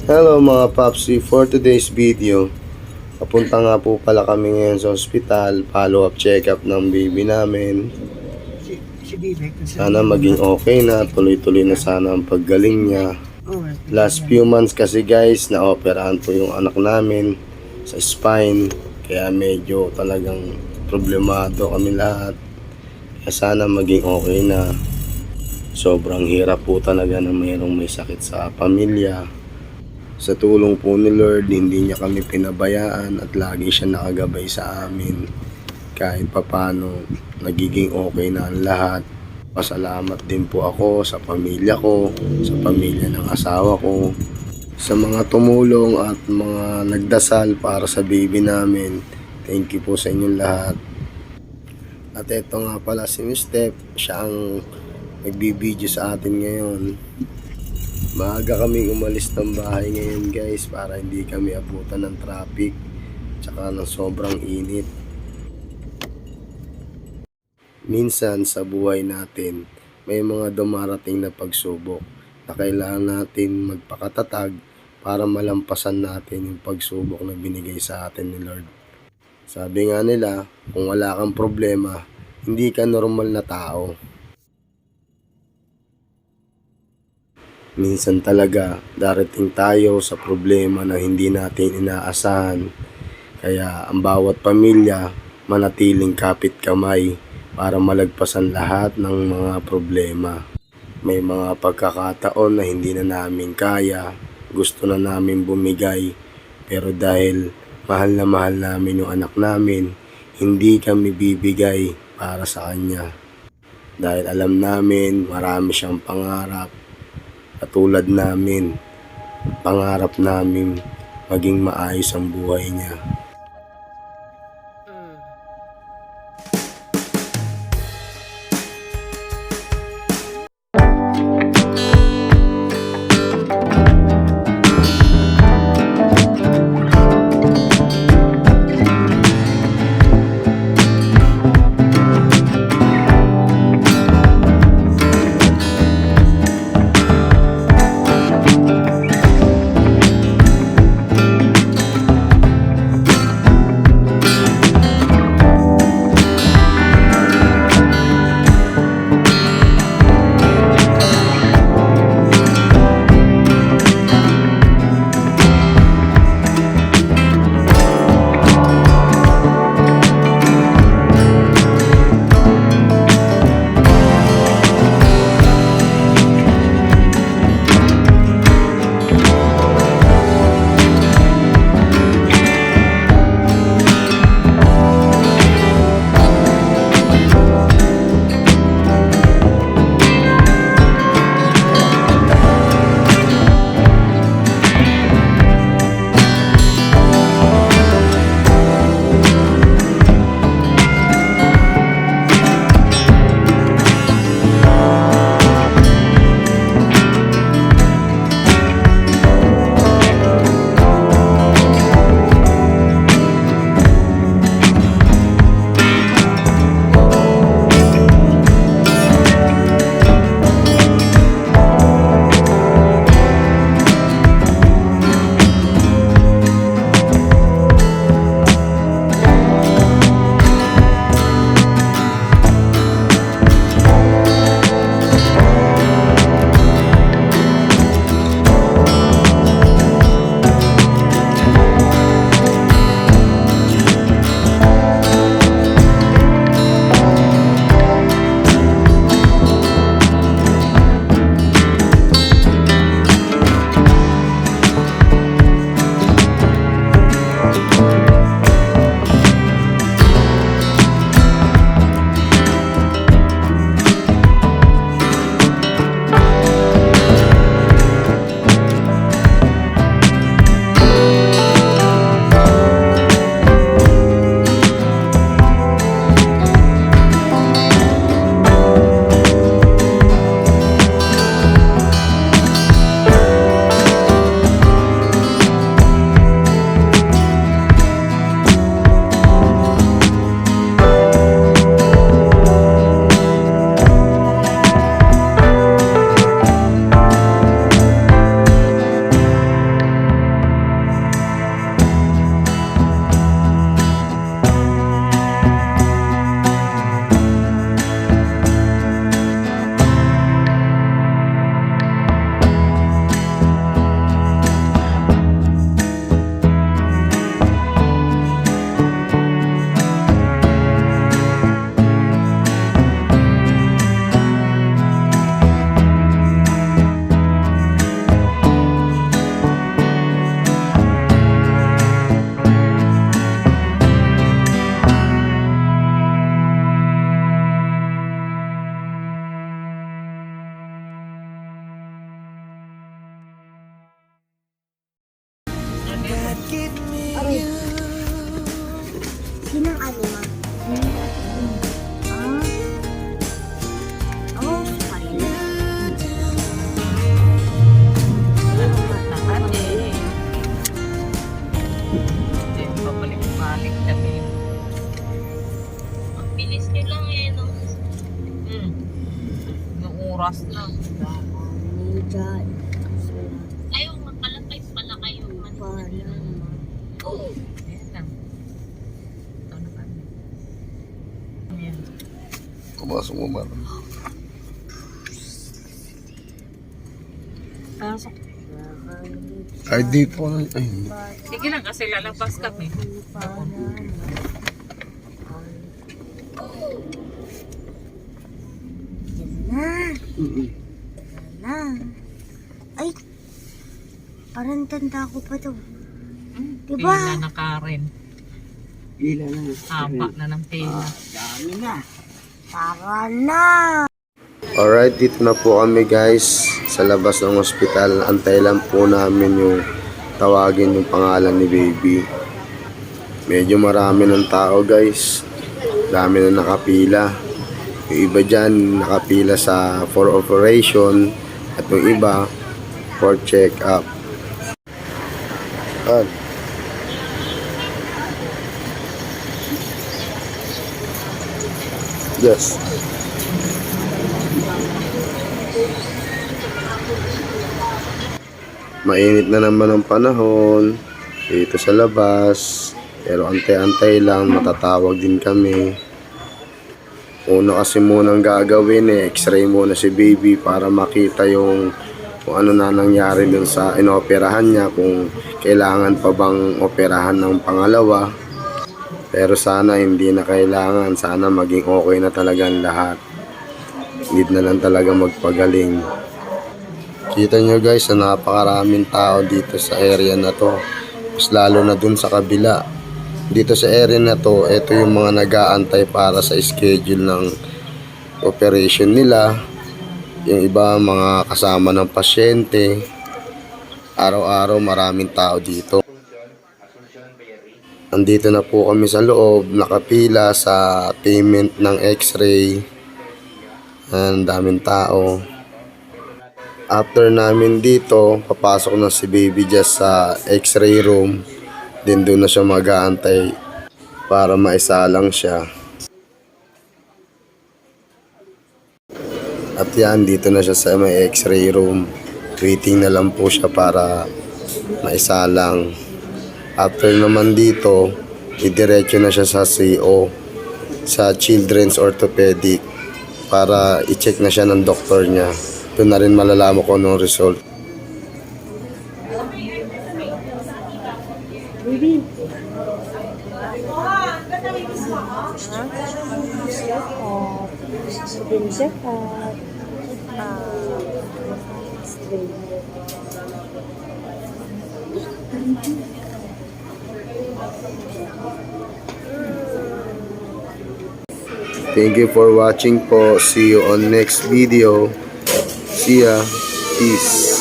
Hello mga Papsi, for today's video, papunta nga po pala kami ngayon sa ospital, follow-up check-up ng baby namin. Sana maging okay na, tuloy-tuloy na sana ang paggaling niya. Last few months kasi guys, na-operahan po yung anak namin sa spine, kaya medyo talagang problemado kami lahat. Kaya sana maging okay na. Sobrang hirap po talaga na mayroong may sakit sa pamilya. Sa tulong po ni Lord, hindi niya kami pinabayaan at lagi siya nakagabay sa amin. Kahit papano, nagiging okay na ang lahat. Pasalamat din po ako sa pamilya ko, sa pamilya ng asawa ko, sa mga tumulong at mga nagdasal para sa baby namin. Thank you po sa inyong lahat. At ito nga pala si Miss Steph, siya ang nagbibideo sa atin ngayon. Maaga kami umalis ng bahay ngayon guys para hindi kami abutan ng traffic tsaka ng sobrang init. Minsan sa buhay natin may mga dumarating na pagsubok na kailangan natin magpakatatag para malampasan natin yung pagsubok na binigay sa atin ni Lord. Sabi nga nila, kung wala kang problema, hindi ka normal na tao. Minsan talaga darating tayo sa problema na hindi natin inaasahan. Kaya ang bawat pamilya manatiling kapit kamay para malagpasan lahat ng mga problema. May mga pagkakataon na hindi na namin kaya, gusto na namin bumigay, pero dahil mahal namin yung anak namin, hindi kami bibigay para sa kanya. Dahil alam namin marami siyang pangarap. Katulad namin, pangarap namin maging maayos ang buhay niya. Aray. Sinang anima? Ah. Oh, sorry. Matakan eh. Hindi, pabalik-balik kami. Ang bilis nyo lang eh, no? Yung oras na. Ni John. Ayaw, magkalakay pala kayo. Oo. Ayan lang. Ito na kami. Ayan. Pumasok mo ba? Pasok. Ay, dito na. Ay, hindi. Sige lang kasi lalabas kami. Na. Na. Ay. Parang tanda ko pa to. Diba? Pila na Karen. Gila na. Haba na ng pila. Dami na. Tara na. Alright, dito na po kami guys sa labas ng ospital. Antay lang po namin yung tawagin yung pangalan ni baby. Medyo marami ng tao guys. Dami na nakapila. Yung iba dyan nakapila sa for operation at yung iba for check up. Yes. Mainit na naman ang panahon dito sa labas, pero antay-antay lang, matatawag din kami. Una kasi munang gagawin x-ray muna si baby para makita yung kung ano na nangyari dun sa inoperahan niya, kung kailangan pa bang operahan ng pangalawa. Pero sana hindi na kailangan, sana maging okay na talaga ang lahat. Need na lang talaga magpagaling. Kita nyo guys na napakaraming tao dito sa area na to. Mas lalo na dun sa kabila. Dito sa area na to, ito yung mga nag-aantay para sa schedule ng operation nila. Yung iba mga kasama ng pasyente. Araw-araw maraming tao dito. Andito na po kami sa loob, nakapila sa payment ng x-ray. Ang daming tao. After namin dito, papasok na si baby just sa x-ray room. Then doon na siya mag-aantay para maisalang siya. At yan, dito na siya sa may x-ray room. Waiting na lang po siya para maisalang. After naman dito, idiretso na siya sa CO, sa Children's Orthopedic, para i-check na siya ng doktor niya. Doon na rin malalaman ko anong result. Baby. Check up. Straight. Thank you for watching po. See you on next video. See ya. Peace.